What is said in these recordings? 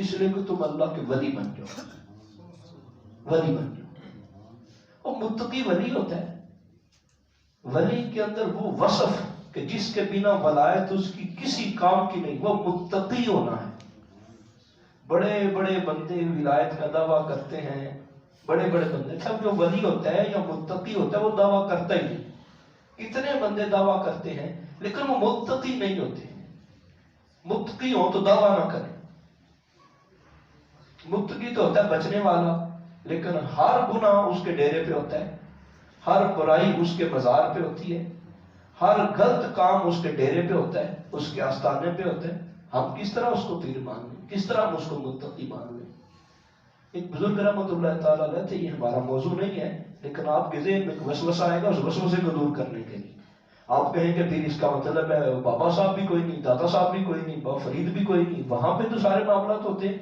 اس لیے کہ تم اللہ کے ولی بن جاؤ، ولی بن جاؤ۔ اور متقی ولی ہوتا ہے، ولی کے اندر وہ وصف کہ جس کے بنا ولایت اس کی کسی کام کی نہیں، وہ متقی ہونا ہے۔ بڑے بڑے بندے ولایت کا دعویٰ کرتے ہیں، بڑے بڑے بندے، سب جو ولی ہوتا ہے یا متقی ہوتا ہے وہ دعویٰ کرتا ہی نہیں۔ اتنے بندے دعویٰ کرتے ہیں لیکن وہ متقی نہیں ہوتے۔ متقی ہو تو دعویٰ نہ کریں۔ متقی تو ہوتا ہے بچنے والا، لیکن ہر گناہ اس کے ڈیرے پہ ہوتا ہے، ہر برائی اس کے مزار پہ ہوتی ہے، ہر غلط کام اس کے ڈیرے پہ ہوتا ہے، اس کے آستانے پہ ہوتا ہے۔ ہم کس طرح اس کو پیر مان لیں، کس طرح ہم اس کو متقی مان لیں؟ ایک بزرگ رحمۃ اللہ تعالیٰ علیہ تھے، یہ ہمارا موضوع نہیں ہے لیکن آپ کے ذہن میں ایک وسوسہ آئے گا، اس وسوسے کو دور کرنے کے لیے آپ کہیں کہ پھر اس کا مطلب ہے بابا صاحب بھی کوئی نہیں، دادا صاحب بھی کوئی نہیں، بابا فرید بھی کوئی نہیں، وہاں پہ تو سارے معاملات ہوتے ہیں۔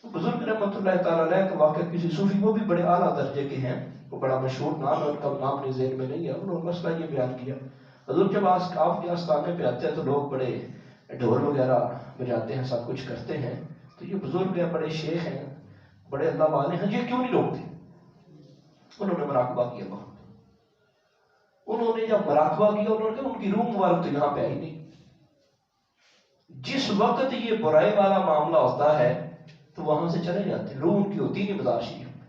بزرگ رحمۃ اللہ تعالیٰ علیہ کا واقعہ کسی صوفی، وہ بھی بڑے اعلیٰ درجے کے ہیں، وہ بڑا مشہور نام ہے، ان کا نام اپنے ذہن میں نہیں ہے، انہوں نے مسئلہ یہ بیان کیا، حضور جب آپ کے آستانے پہ آتے ہیں تو لوگ بڑے ڈھول وغیرہ بجاتے ہیں، سب کچھ کرتے ہیں، تو یہ بزرگ ہیں، بڑے شیخ ہیں، بڑے اللہ والے ہیں، یہ کیوں نہیں روکتے؟ انہوں نے مراقبہ کیا وہاں، انہوں نے جب مراقبہ کیا، انہوں نے کہا ان کی روح مبارک تو یہاں پہ آئی نہیں۔ جس وقت یہ برائی والا معاملہ ہوتا ہے تو وہاں سے چلے جاتے ہیں، روح ان کی ہوتی نہیں مزار شریف میں۔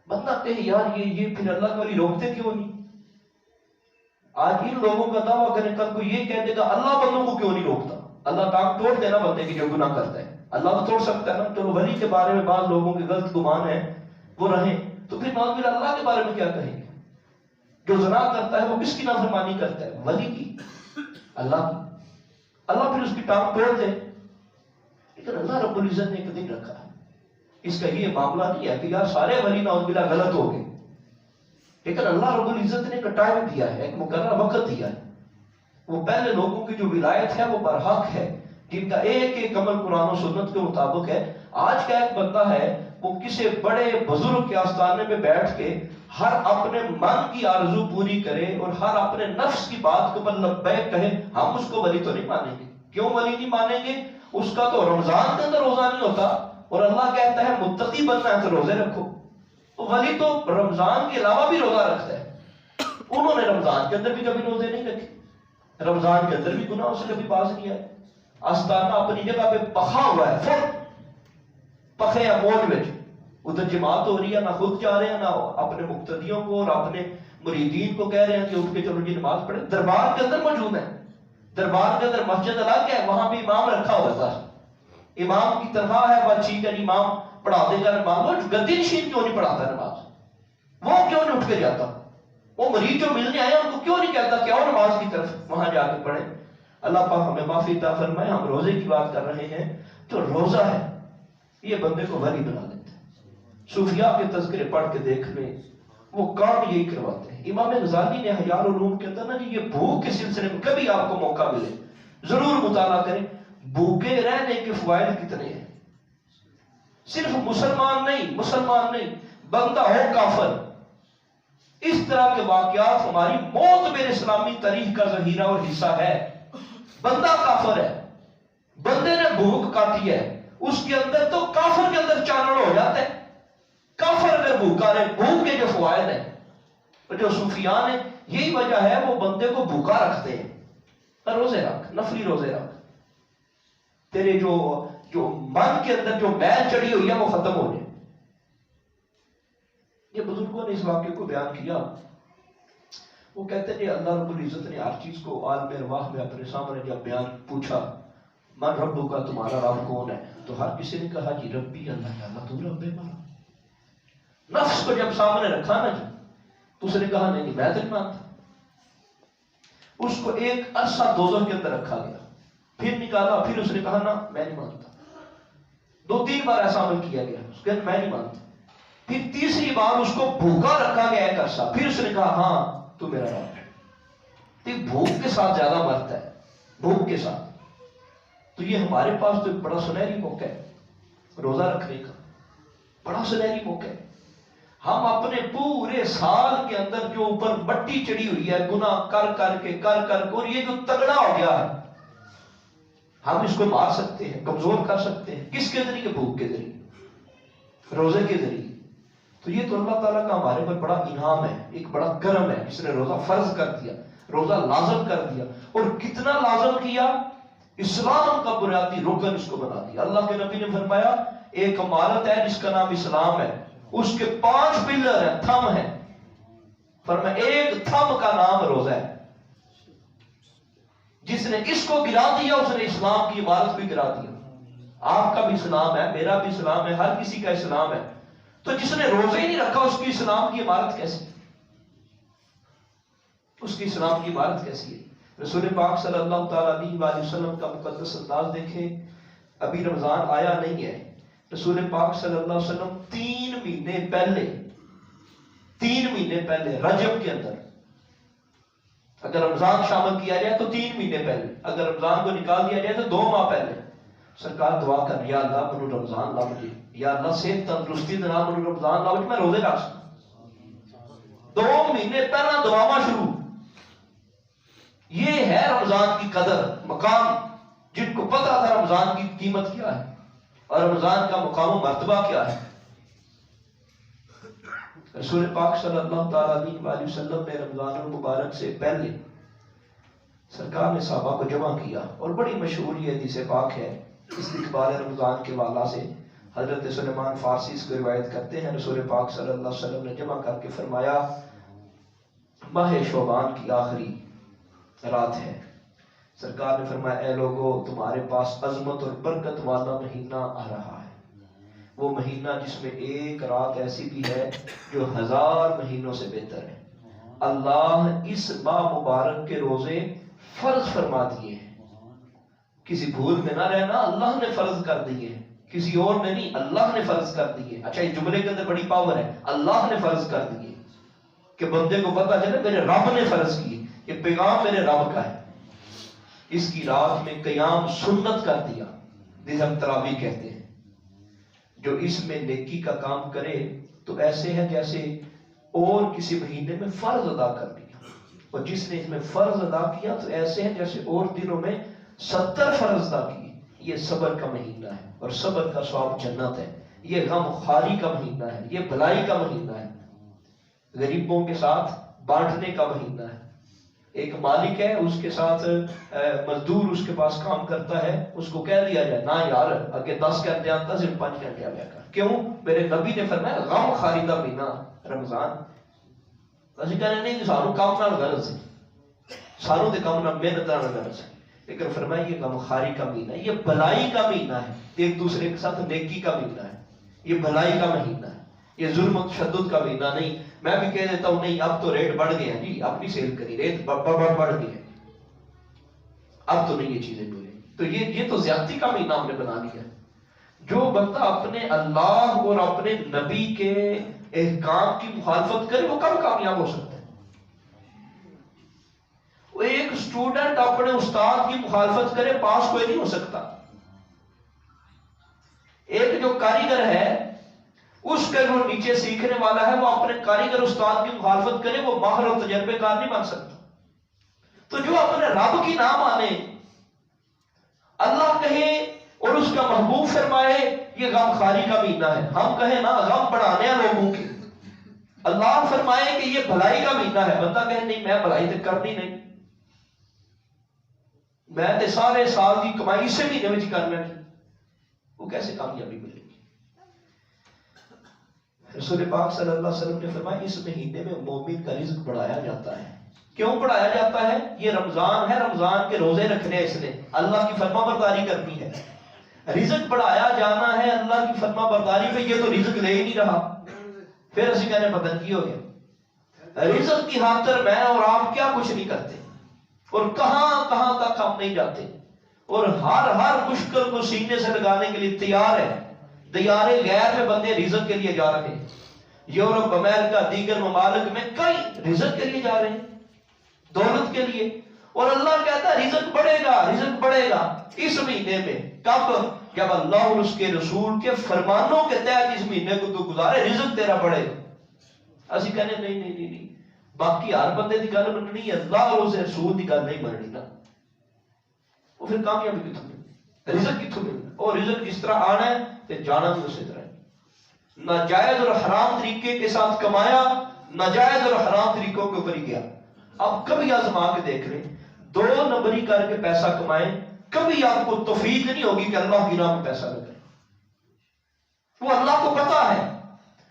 بندہ کہے یار یہ پھر اللہ کے ولی روکتے کیوں نہیں؟ آج ان لوگوں کا دعویٰ کریں، کل کو یہ کہہ دے گا اللہ بندوں کو کیوں نہیں روکتا؟ اللہ ٹانگ توڑ دینا بندے کی جو گناہ کرتا ہے، اللہ تو توڑ سکتا ہے نا۔ چلو ولی کے بارے میں بعض لوگوں کے غلط گمان ہے وہ رہیں، تو پھر معذ اللہ کے بارے میں کیا کہیں گے؟ جو زنا کرتا ہے وہ کس کی نافرمانی کرتا ہے؟ ولی کی، اللہ کی۔ اللہ پھر اس کی ٹانگ توڑ دے، لیکن اللہ رب العزت نے ایک دن رکھا ہے۔ اس کا یہ معاملہ نہیں ہے کہ یار سارے ولی نعوذ باللہ غلط ہو گئے، لیکن اللہ رب العزت نے ایک ٹائم دیا ہے، ایک مقررہ وقت دیا ہے۔ وہ پہلے لوگوں کی جو ولایت ہے وہ برحق ہے، جن کا ایک ایک عمل قرآن و سنت کے مطابق ہے۔ آج کا ایک بندہ ہے وہ کسی بڑے بزرگ کے آستانے میں بیٹھ کے ہر اپنے من کی آرزو پوری کرے اور ہر اپنے نفس کی بات کو پر لبیک کہے، ہم اس کو ولی تو نہیں مانیں گے۔ کیوں ولی نہیں مانیں گے؟ اس کا تو رمضان کے اندر روزہ نہیں ہوتا، اور اللہ کہتا ہے متقی بننا ہے تو روزے رکھو۔ ولی تو رمضان کے علاوہ بھی روزہ رکھتا ہے، انہوں نے رمضان کے اندر بھی کبھی روزے نہیں رکھے، رمضان کے اندر بھی گناہوں سے کبھی باز نہیں آئے۔ آستانہ اپنی جگہ پہ پخا ہوا ہے، فل پخے اموج میں، ادھر جماعت ہو رہی ہے، نہ خود جا رہے ہیں، نہ اپنے مقتدیوں کو اور اپنے مریدین کو کہہ رہے ہیں کہ اٹھ کے چلو جی نماز پڑھیں۔ دربار کے اندر موجود ہیں، دربار کے اندر مسجد الگ ہے، وہاں بھی امام رکھا ہوا تھا، امام کی تنخواہ ہے، بات ٹھیک ہے، امام پڑھا دے گا نماز۔ وہ گدی نشین کیوں نہیں پڑھاتا نماز؟ وہ کیوں نہیں اٹھ کے جاتا؟ وہ مریض جو ملنے آئے ان کو کیوں نہیں کہتا کہ آؤ نماز کی طرف وہاں جا کے پڑھیں؟ اللہ پاک ہمیں معافی عطا فرمائے۔ ہم روزے کی بات کر رہے ہیں، تو روزہ ہے یہ بندے کو ولی بنا دیتا ہے۔ صوفیاء کے تذکرے پڑھ کے دیکھ لیں، وہ کام یہی کرواتے ہیں۔ امام غزالی نے احیاء العلوم کے اندر نا جی یہ بھوک کے سلسلے میں کبھی آپ کو موقع ملے ضرور مطالعہ کریں، بھوکے رہنے کے فوائد کتنے ہیں۔ صرف مسلمان نہیں، بندہ ہو کافر، اس طرح کے واقعات ہماری موت میں اسلامی تاریخ کا ذخیرہ اور حصہ ہے۔ بندہ کافر ہے، بندے نے بھوک کاٹی ہے، اس کے اندر تو کافر کے اندر چانڑ ہو جاتا ہے۔ کافر اگر بھوکا رہے، بھوک کے جو فوائد ہیں جو صوفیاء نے، یہی وجہ ہے وہ بندے کو بھوکا رکھتے ہیں۔ روزے رکھ، نفلی روزے رکھ، تیرے جو من کے اندر جو میل چڑھی ہوئی ہے وہ ختم ہو جائے۔ یہ بزرگوں نے اس واقعے کو بیان کیا، وہ کہتے ہیں اللہ رب العزت نے ہر چیز کو عالم ارواح میں اپنے سامنے جب بیان پوچھا، من ربو کا، تمہارا رب کون ہے؟ تو ہر کسی نے کہا جی ربی اللہ، اللہ تو رب ہمارا۔ نفس کو جب سامنے رکھا نا جی، تو اس نے کہا نہیں میں تو نہیں مانتا۔ اس کو ایک عرصہ دوزخ کے اندر رکھا گیا، پھر نکالا، پھر اس نے کہا نا میں نہیں مانتا۔ 2-3 بار ایسا عمل کیا گیا، اس نے میں نہیں مانتا۔ پھر تیسری بار اس کو بھوکا رکھا گیا ایک عرصہ، پھر اس نے کہا ہاں تو میرا رب ہے۔ تو بھوک کے ساتھ زیادہ مرتا ہے، بھوک کے ساتھ۔ تو یہ ہمارے پاس تو ایک بڑا سنہری موقع ہے روزہ رکھنے کا، بڑا سنہری موقع ہے۔ ہم اپنے پورے سال کے اندر جو اوپر مٹی چڑھی ہوئی ہے گناہ کر کر کے اور یہ جو تگڑا ہو گیا ہے، ہم اس کو مار سکتے ہیں، کمزور کر سکتے ہیں، کس کے ذریعے؟ بھوک کے ذریعے، روزے کے ذریعے۔ تو یہ تو اللہ تعالیٰ کا ہمارے پر بڑا انعام ہے، ایک بڑا کرم ہے، جس نے روزہ فرض کر دیا، روزہ لازم کر دیا، اور کتنا لازم کیا؟ اسلام کا بنیادی رکن اس کو بنا دیا۔ اللہ کے نبی نے فرمایا ایک عمارت ہے جس کا نام اسلام ہے، اس کے 5 پلر ہیں، تھم ہیں، فرمایا ایک تھم کا نام روزہ ہے۔ جس نے اس کو گرا دیا اس نے اسلام کی عمارت بھی گرا دیا۔ آپ کا بھی اسلام ہے، میرا بھی اسلام ہے، ہر کسی کا اسلام ہے، تو جس نے روزے ہی نہیں رکھا اس کی اسلام کی عمارت کیسی؟ اس کی اسلام کی عمارت کیسی ہے؟ رسول پاک صلی اللہ تعالیٰ علیہ وآلہ وسلم کا مقدس انداز دیکھیں، ابھی رمضان آیا نہیں ہے، رسول پاک صلی اللہ علیہ وسلم 3 مہینے پہلے رجب کے اندر، اگر رمضان شامل کیا جائے تو 3 مہینے پہلے، اگر رمضان کو نکال دیا جائے تو 2 ماہ پہلے سرکار دعا کر، یا اللہ منو رمضان لا مجھے، یا اللہ صحت تندرستی دے نال منو رمضان لا مجھے، میں روزے رکھ سکوں۔ 2 مہینے پہلا دعاواں شروع۔ یہ ہے رمضان کی قدر مقام، جن کو پتا تھا رمضان کی قیمت کیا ہے اور رمضان کا مقام و مرتبہ کیا ہے۔ رسول پاک صلی اللہ تعالیٰ علیہ وآلہ وسلم نے رمضان المبارک سے پہلے سرکار نے صحابہ کو جمع کیا، اور بڑی مشہور یہ حدیث پاک ہے استقبال رمضان کے والا سے، حضرت سلیمان فارسی اس کو روایت کرتے ہیں، رسول پاک صلی اللہ علیہ وسلم نے جمع کر کے فرمایا ماہ شعبان کی آخری رات ہے، سرکار نے فرمایا اے لوگو تمہارے پاس عظمت اور برکت والا مہینہ آ رہا ہے، وہ مہینہ جس میں ایک رات ایسی بھی ہے جو 1000 مہینوں سے بہتر ہے۔ اللہ اس ماہ مبارک کے روزے فرض فرما دیے ہیں، کسی بھول میں نہ رہنا، اللہ نے فرض کر دیے ہیں، کسی اور نے نہیں، اللہ نے فرض کر دیے۔ اچھا یہ جملے کے اندر بڑی پاور ہے، اللہ نے فرض کر دیے، کہ بندے کو پتا چلے میرے رب نے فرض کیے، یہ پیغام میرے رب کا ہے۔ اس کی رات میں قیام سنت کر دیا، جسے ہم تراویح کہتے ہیں۔ جو اس میں نیکی کا کام کرے تو ایسے ہے جیسے اور کسی مہینے میں فرض ادا کر دیا، اور جس نے اس میں فرض ادا کیا تو ایسے ہے جیسے اور دنوں میں 70 فرض ادا کیے۔ یہ صبر کا مہینہ ہے، اور صبر کا ثواب جنت ہے۔ یہ غم خواری کا مہینہ ہے، یہ بھلائی کا مہینہ ہے، غریبوں کے ساتھ بانٹنے کا مہینہ ہے۔ ایک مالک ہے، اس کے ساتھ مزدور اس کے پاس کام کرتا ہے، اس کو کہہ دیا جائے نہ یار اگے 10 گھنٹے آتا صرف 5 گھنٹے آ گیا کر، کیوں؟ میرے نبی نے فرمایا غم خواری کا مہینہ رمضان۔ اسی کہنے نہیں سانو کام نال غرض ہے، سانو دے کام نال محنت نال غرض ہے، لیکن فرمایا یہ غم خواری کا مہینہ ہے، یہ بھلائی کا مہینہ ہے، ایک دوسرے کے ساتھ نیکی کا مہینہ ہے، یہ بھلائی کا مہینہ ہے، یہ ظلم و تشدد کا مہینہ نہیں۔ میں بھی کہہ دیتا ہوں نہیں اب تو ریٹ بڑھ گئے ہیں جی، اب نہیں سیل کری، ریٹ بڑھ گئے ہیں، اب تو نہیں یہ چیزیں ملیں، تو یہ تو زیادتی کا مہینہ ہم نے بنا لیا۔ جو بندہ اپنے اللہ اور اپنے نبی کے احکام کی مخالفت کرے وہ کب کامیاب ہو سکتا ہے؟ وہ ایک اسٹوڈنٹ اپنے استاد کی مخالفت کرے پاس کوئی نہیں ہو سکتا۔ ایک جو کاریگر ہے اس کے جو نیچے سیکھنے والا ہے وہ اپنے کاریگر استاد کی مخالفت کرے وہ ماہر اور تجربے کار نہیں بن سکتا۔ تو جو اپنے رب کی نہ مانے، اللہ کہے اور اس کا محبوب فرمائے یہ غم خواری کا مہینہ ہے، ہم کہیں نا غم بڑھانے ہیں لوگوں کے، اللہ فرمائے کہ یہ بھلائی کا مہینہ ہے، بندہ کہے نہیں میں بھلائی تو کرنی نہیں، میں تے سارے سال کی کمائی سے مہینے میں کرنا نہیں، وہ کیسے کامیابی ملے گی؟ رسول پاک صلی اللہ علیہ وسلم نے فرمایا اس مہینے میں مومن کا رزق بڑھایا جاتا ہے۔ کیوں بڑھایا جاتا ہے؟ یہ رمضان ہے، رمضان کے روزے رکھنے اس نے، اللہ کی فرما برداری کرنی ہے، رزق بڑھایا جانا ہے اللہ کی فرما برداری پہ، یہ تو رزق لے ہی نہیں رہا، پھر اسی کہنے پتن کی ہو گیا۔ رزق کی خاطر میں اور آپ کیا کچھ نہیں کرتے، اور کہاں کہاں تک ہم نہیں جاتے، اور ہر مشکل کو سینے سے لگانے کے لیے تیار ہے۔ دیارے غیر میں بندے رزق کے لیے جا رہے ہیں، یورپ، امریکہ، دیگر ممالک میں کئی رزق کے لیے جا رہے ہیں، دولت کے لیے، اور اللہ کہتا ہے رزق بڑھے گا، رزق بڑھے گا اس مہینے میں۔ کب؟ جب اللہ اور اس کے رسول کے فرمانوں کے تحت اس مہینے کو تو گزارے، رزق تیرا بڑھے گا۔ اسی کہنے نہیں باقی ہر بندے دی گل مننی ہے، اللہ اور اس رسول دی گل نہیں مننی نا، وہ پھر کامیابی کتوں ملے؟ رزق کتوں ملنا؟ اور رزق جس طرح آنا ہے تو جانا بھی اسی طرح ہے. ناجائز اور حرام طریقے کے ساتھ کمایا، ناجائز اور حرام طریقوں کے اوپر ہی گیا. اب کبھی آزما کے دیکھ لیں، 2 نمبری کر کے پیسہ کمائیں، کبھی آپ کو توفیق نہیں ہوگی کہ اللہ کی راہ میں پیسہ لگائے. وہ اللہ کو پتا ہے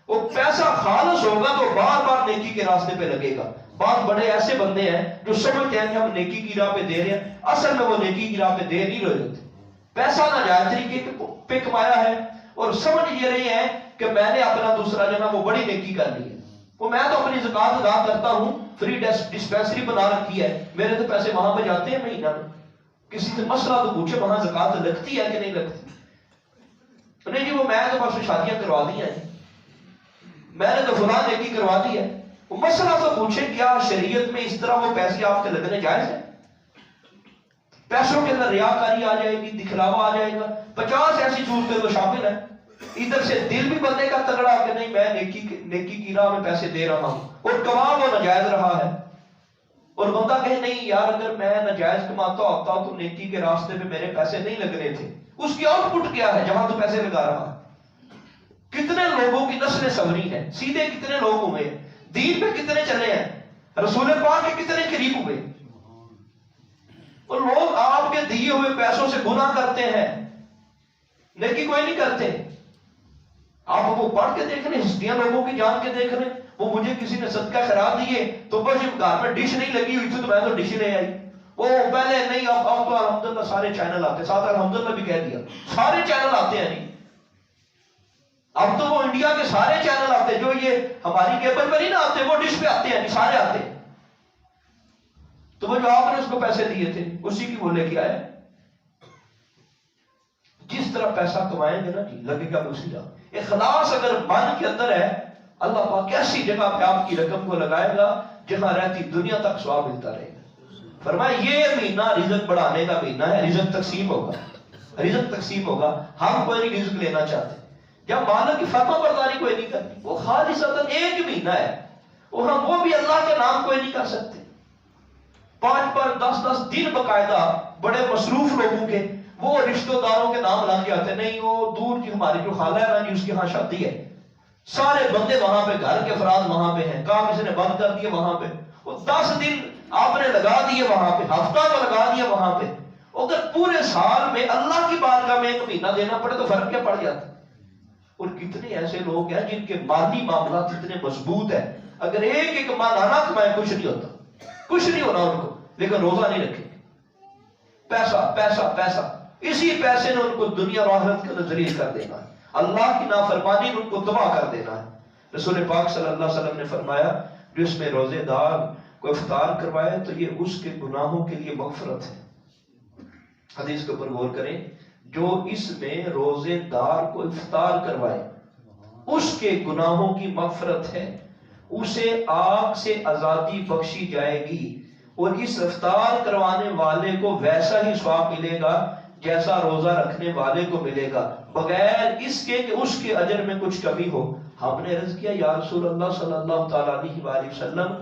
وہ پیسہ خالص ہوگا تو بار بار نیکی کے راستے پہ لگے گا. بعض بڑے ایسے بندے ہیں جو سمجھتے ہیں کہ ہم نیکی کی راہ پہ دے رہے ہیں، اصل میں وہ نیکی کی راہ پہ دے نہیں رہے ہوتے. پیسہ ناجائز طریقے پہ کمایا ہے اور سمجھ یہ رہے ہیں کہ میں نے اپنا دوسرا جو نا وہ بڑی نیکی کر لی ہے. وہ میں تو اپنی زکات ادا کرتا ہوں، فری ڈسپینسری بنا رکھی ہے، میرے تو پیسے وہاں پہ جاتے ہیں مہینہ میں. کسی سے مسئلہ تو پوچھے وہاں زکات لگتی ہے کہ نہیں لگتی؟ نہیں جی وہ میں تو بس شادیاں کروا دی ہیں، میں نے تو فلاں نیکی کروا دی ہے. وہ مسئلہ تو پوچھے کیا شریعت میں اس طرح وہ پیسے آپ کے لگنے جائز ہے؟ پیسوں کے اندر ریاکاری آ جائے گی، دکھلاوا آ جائے گا، 50 ایسی صورتیں تو شامل ہیں. ادھر سے دل بھی بندے کا تگڑا کہ نہیں میں نیکی کی راہ میں پیسے دے رہا ہوں، اور کما وہ ناجائز رہا ہے. اور بندہ کہے نہیں یار اگر میں ناجائز کماتا ہوتا تو نیکی کے راستے پہ میرے پیسے نہیں لگنے تھے. اس کی آؤٹ پٹ کیا ہے جہاں تو پیسے لگا رہا ہے؟ کتنے لوگوں کی نسلیں سنوری ہیں، سیدھے کتنے لوگ ہوئے، دین پہ کتنے چلے ہیں، رسول پاک کے کتنے قریب ہوئے. اور لوگ آپ کے دیے ہوئے پیسوں سے گناہ کرتے ہیں، نیکی کوئی نہیں کرتے. آپ وہ پڑھ کے دیکھ لیں، ہستیاں لوگوں کی جان کے دیکھ لیں. وہ مجھے کسی نے صدقہ خیرات دیے تو بس گھر میں ڈش نہیں لگی ہوئی تھی تو میں تو ڈش لے آئی. وہ پہلے نہیں، اب تو الحمدللہ سارے چینل آتے، ساتھ الحمدللہ بھی کہہ دیا سارے چینل آتے ہیں نہیں. اب تو وہ انڈیا کے سارے چینل آتے، جو یہ ہماری کیبل پر ہی نہ آتے وہ ڈش پہ آتے ہیں نہیں، سارے آتے. تو وہ جو آپ نے اس کو پیسے دیے تھے اسی کی وہ لے کے آئے. جس طرح پیسہ کمائیں گے نا جی لگے گا اسی طرح. اخلاص اگر من کے اندر ہے اللہ پاک ایسی جگہ پہ آپ کی رقم کو لگائے گا جہاں رہتی دنیا تک ثواب ملتا رہے گا. فرمایا یہ مہینہ رزق بڑھانے کا مہینہ ہے، رزق تقسیم ہوگا، رزق تقسیم ہوگا. ہم کوئی نہیں رزق لینا چاہتے، جب مالک کی فرما برداری کوئی نہیں کرتی، وہ خالصتاً ایک مہینہ ہے اور ہم وہ بھی اللہ کے نام کوئی نہیں کر سکتے. 5 10 دن باقاعدہ بڑے مصروف لوگوں کے وہ رشتہ داروں کے نام لگ جاتے ہیں. نہیں وہ دور کی ہماری جو خالہ ہے نا جی اس کے ہاں شادی ہے، سارے بندے وہاں پہ، گھر کے افراد وہاں پہ ہیں، کام کسی نے بند کر دیا وہاں پہ، وہ 10 دن آپ نے لگا دیے وہاں پہ، ہفتہ تو لگا دیا وہاں پہ. اگر پورے سال میں اللہ کی بارگاہ میں ایک مہینہ دینا پڑے تو فرق کیا پڑ جاتا. اور کتنے ایسے لوگ ہیں جن کے مالی معاملات اتنے مضبوط ہیں، اگر ایک ماہانہ کمائے کچھ نہیں ہوتا، کچھ نہیں ہونا ان کو، لیکن روزہ نہیں رکھے. پیسہ پیسہ پیسہ، اسی پیسے نے ان کو دنیا اور آخرت کا نظریہ کر دینا ہے، اللہ کی نافرمانی نے ان کو تباہ کر دینا ہے. رسول پاک صلی اللہ علیہ وسلم نے فرمایا جو اس میں روزے دار کو افطار کروائے تو یہ اس کے گناہوں کے لیے مغفرت ہے. حدیث کے اوپر غور کریں، جو اس میں روزے دار کو افطار کروائے اس کے گناہوں کی مغفرت ہے، اسے آگ سے آزادی بخشی جائے گی اور اس افطار کروانے والے کو ویسا ہی ثواب ملے گا جیسا روزہ رکھنے والے کو ملے گا، بغیر اس کے کہ اس کے اجر میں کچھ کمی ہو. ہم نے عرض کیا یا رسول اللہ صلی اللہ تعالیٰ علیہ وآلہ وسلم،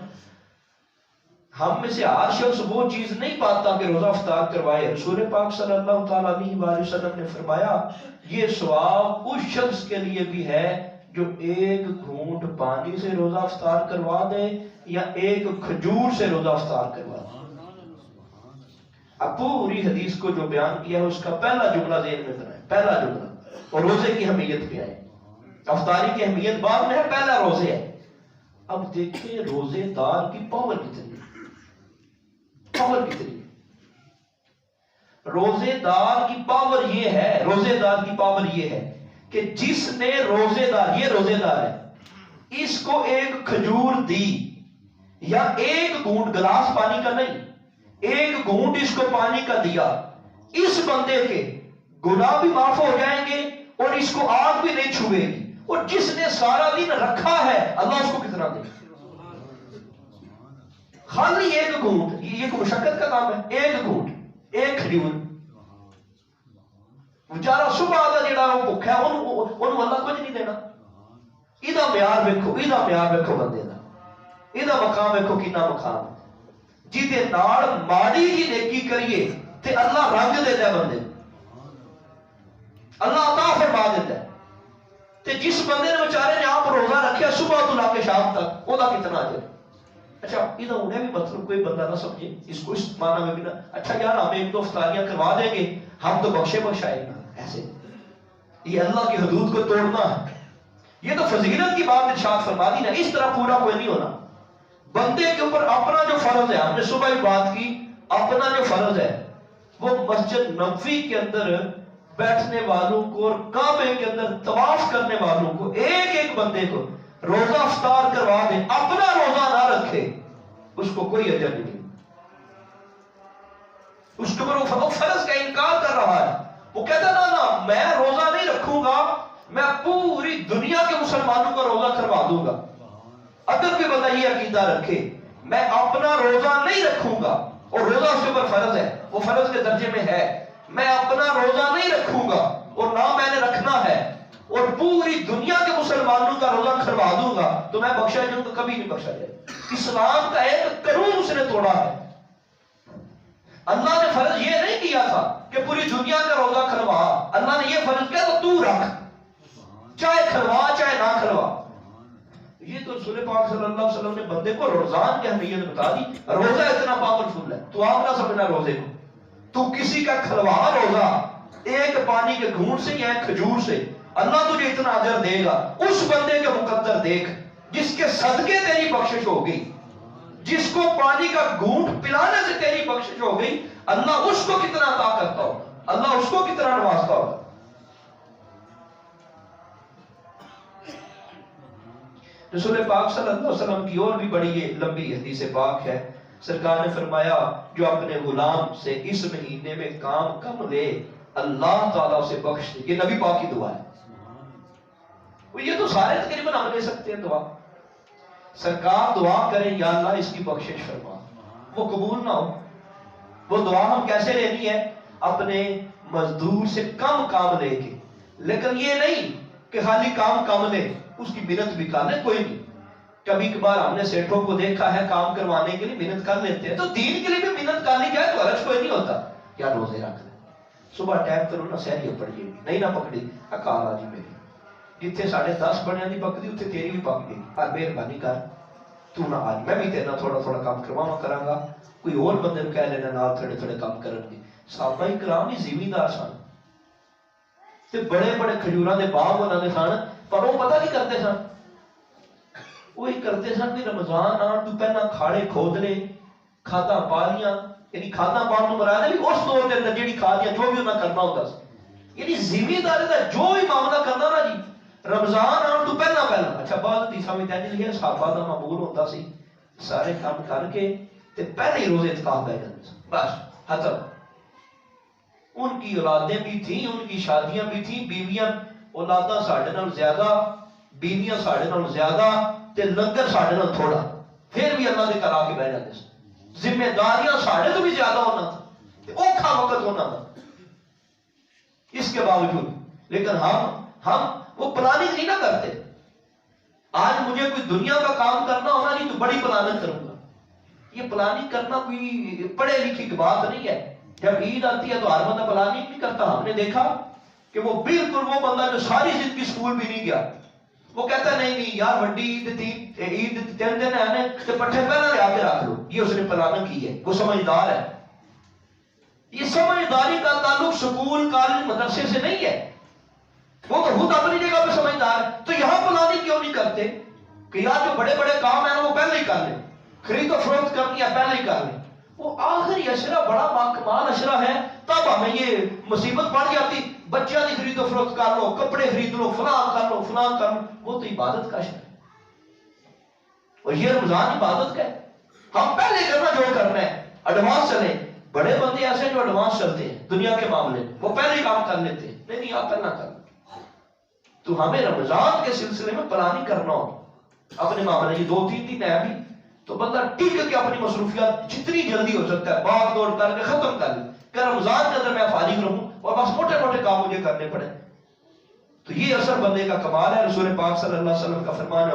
ہم میں سے ہر شخص وہ چیز نہیں پاتا کہ روزہ افطار کروائے. رسول پاک صلی اللہ تعالیٰ علیہ وآلہ وسلم نے فرمایا یہ ثواب اس شخص کے لیے بھی ہے جو ایک گھونٹ پانی سے روزہ افطار کروا دے یا ایک کھجور سے روزہ افطار کروا دے. اب پوری حدیث کو جو بیان کیا ہے اس کا پہلا جملہ ذہن میں بنائیں، پہلا جملہ، اور روزے کی اہمیت پہ آئے. افطاری کی اہمیت بعد میں ہے، پہلا روزے ہے. اب دیکھیں روزے دار کی پاور کتنی ہے، پاور کتنی ہے. روزے دار کی پاور یہ ہے، روزے دار کی پاور یہ ہے کہ جس نے روزے دار، یہ روزے دار ہے، اس کو ایک کھجور دی یا ایک گھونٹ، گلاس پانی کا نہیں، ایک گھونٹ اس کو پانی کا دیا، اس بندے کے گناہ بھی معاف ہو جائیں گے اور اس کو آگ بھی نہیں چھوئے گی. اور جس نے سارا دن رکھا ہے اللہ اس کو کتنا دے. خالی ایک گھونٹ، یہ ایک مشقت کا کام ہے، ایک گھونٹ، ایک کھجور. بیچارہ صبح آدھا جڑا وہ بھوکا ہے انہوں اللہ کچھ نہیں دینا. ایدہ معیار ویکھو، ایدہ معیار ویکھو بندے دا، ایدہ مقام ویکھو کتنا مقام ہے. جیدے نال ماڑی جی نیکی کریے تے اللہ رنگ دے دے بندے. اللہ عطا فرما دیتا ہے. تے جس بندے نے بیچارے نے آپ روزہ رکھیا صبح تو لا کے شام تک، وہ کتنا اجر. اچھا ادھر انہیں بھی مطلب کوئی بندہ نہ سمجھے اس کو اس معنی میں بھی نہ، اچھا یار ہم ایک دو افطاریاں کروا دیں گے ہم تو بخشے بخشائے گا، ایسے یہ اللہ کی حدود کو توڑنا ہے. یہ تو فضیلت کی بات ارشاد فرما دی نا، اس طرح پورا کوئی نہیں ہونا. بندے کے اوپر اپنا جو فرض ہے، ہم نے صبح بھی بات کی، اپنا جو فرض ہے وہ مسجد نبوی کے اندر بیٹھنے والوں کو اور کعبے کے اندر طواف کرنے والوں کو، ایک ایک بندے کو روزہ افطار کروا دے، اپنا روزہ نہ رکھے اس کو کوئی اجر نہیں. اس کے اوپر وہ فرض کا انکار کر رہا ہے. وہ کہتا نا میں روزہ نہیں رکھوں گا، میں پوری دنیا کے مسلمانوں کا روزہ کروا دوں گا. اگر کوئی بندہ یہ عقیدہ رکھے میں اپنا روزہ نہیں رکھوں گا، اور روزہ اس کے اوپر فرض ہے، وہ فرض کے درجے میں ہے، میں اپنا روزہ نہیں رکھوں گا اور نہ میں نے رکھنا ہے اور پوری دنیا کے مسلمانوں کا روزہ کروا دوں گا، تو میں بخشا جاؤں تو کبھی نہیں بخشا جائے. اسلام کا ایک قانون اس نے توڑا ہے. اللہ نے فرض یہ نہیں کیا تھا کہ پوری دنیا کا روزہ کھلوا، اللہ نے یہ فرض کیا تو رکھ، چاہے کھلوا چاہے نہ کھلوا. یہ تو رسول پاک صلی اللہ علیہ وسلم نے بندے کو رمضان کی اہمیت بتا دی. روزہ اتنا پاورفل ہے، تو آپ نہ سمجھنا روزے کو، تو کسی کا کھلوا روزہ ایک پانی کے گھونٹ سے یا ایک کھجور سے، اللہ تجھے اتنا اجر دے گا. اس بندے کے مقدر دیکھ جس کے صدقے تیری بخشش ہو گئی، جس کو پانی کا گھونٹ پلانے سے تیری بخشش ہو گئی، اللہ اس کو کتنا عطا کرتا ہو، اللہ اس کو کتنا نوازتا ہو. رسول پاک صلی اللہ علیہ وسلم کی اور بھی بڑی یہ لمبی حدیث پاک ہے. سرکار نے فرمایا جو اپنے غلام سے اس مہینے میں کام کم لے اللہ تعالیٰ اسے بخش دے. یہ نبی پاک کی دعا ہے. یہ تو سارے تقریباً ہم لے سکتے ہیں دعا. سرکار دعا کریں یا اللہ اس کی بخشش فرما، وہ قبول نہ ہو. وہ دعا ہم کیسے لینی ہے؟ اپنے مزدور سے کم کام لے کے، لیکن یہ نہیں کہ خالی کام کم لے، اس کی منت بھی کر لے. کوئی نہیں، کبھی کبھار ہم نے سیٹھوں کو دیکھا ہے کام کروانے کے لیے منت کر لیتے ہیں، تو دین کے لیے بھی منت کر لی جائے تو حرج کوئی نہیں ہوتا. یا روزے رکھ لیں، صبح ٹائم کرو نہ سہری پڑھیے، نہیں نہ پکڑی اکال آ جی میری، جتنے 10:30 بڑے نہیں پکڑی اتنے تیری بھی پک گئی. پر مہربانی کر تو نہ آج، میں بھی تیرنا تھوڑا تھوڑا کام کروانا کراں گا، کوئی اور بندے نے کہہ لینا نال تھوڑے تھوڑے کام کرن گے. صحابہ کرام بھی زمیندار سن تے بڑے بڑے کھجوراں دے باغ انہاں نے سن، پر وہ پتہ نہیں کرتے سن، وہی کرتے سن کہ رمضان آن تو پہلا کھاڑے کھود لے، کھادا پا لیاں. یعنی کھادا پاؤں کو مراد ہے بھی اس دور کے اندر جیڑی کھادیاں جو بھی انہاں کرنا ہوتا سی، یعنی زمینداری دا جو بھی معاملہ کرنا نا جی رمضان آن تو پہلا. اچھا بعد حدیثاں میں تے لکھیا صحابہ دا معمول ہوتا سی سارے کام کر کے تے پہلے ہی روزے اعتکاف بیٹھ جاندے سن، بس ختم. ان کی اولادیں بھی تھیں، ان کی شادیاں بھی تھیں، بیویاں اولاداں ساڈے نال زیادہ، بیویاں ساڈے نال زیادہ تے لنگر ساڈے نال تھوڑا، پھر بھی اللہ دے کرا کے بیٹھ جاندے سن. ذمہ داریاں ساڈے تو بھی زیادہ ہونا تھا تے اوکھا وقت ہونا تھا. اس کے باوجود لیکن ہم وہ پلاننگ نہیں نہ کرتے. آج مجھے کوئی دنیا کا کام کرنا ہونا نہیں تو بڑی پلاننگ کروں گا. یہ پلاننگ کرنا کوئی پڑھے لکھی کی بات نہیں ہے. جب عید آتی ہے تو ہر بندہ پلاننگ نہیں کرتا. ہم نے دیکھا کہ وہ بالکل وہ بندہ جو ساری زندگی اسکول بھی نہیں گیا، وہ کہتا نہیں نہیں یار وڈی عید تھی، عید 3 دن ہے تو پٹھے پہلے لے آ کے رکھ لو. یہ اس نے پلاننگ کی ہے، وہ سمجھدار ہے. یہ سمجھداری کا تعلق سکول کالج مدرسے سے نہیں ہے، وہ تو خود اپنی جگہ پہ سمجھدار ہے. تو یہاں پلاننگ کیوں نہیں کرتے کہ یار جو بڑے بڑے کام ہیں وہ پہلے ہی کر لیں، خرید و فروخت کرنی ہے پہلے ہی کر لیں. وہ آخری اشرہ بڑا باکمال اشرہ ہے، تب ہمیں یہ مصیبت پڑ جاتی بچیاں کی خرید و فروخت کر لو، کپڑے خرید لو، فلاں کر لو فلاں کر لو. وہ تو عبادت کا اشرہ ہے اور یہ رمضان عبادت کا ہے. ہم پہلے کرنا جو کرنا ہے ایڈوانس چلیں. بڑے بندے ایسے جو ایڈوانس چلتے ہیں دنیا کے معاملے میں، وہ پہلے ہی کام کر لیتے ہیں. نہیں آپ پہلے کر. تو ہمیں رمضان کے سلسلے میں پلاننگ کرنا ہو اپنے معاملے. یہ 2-3 دن ہے ابھی تو بندہ ٹک کے اپنی مصروفیات جتنی جلدی ہو سکتا ہے بھاگ دوڑ کر کے ختم کر لیں کہ رمضان کے اندر میں فارغ رہوں اور بس موٹے موٹے کام مجھے کرنے پڑے. تو یہ اثر بندے کا کمال ہے. رسول پاک صلی اللہ علیہ وسلم کا فرمان ہے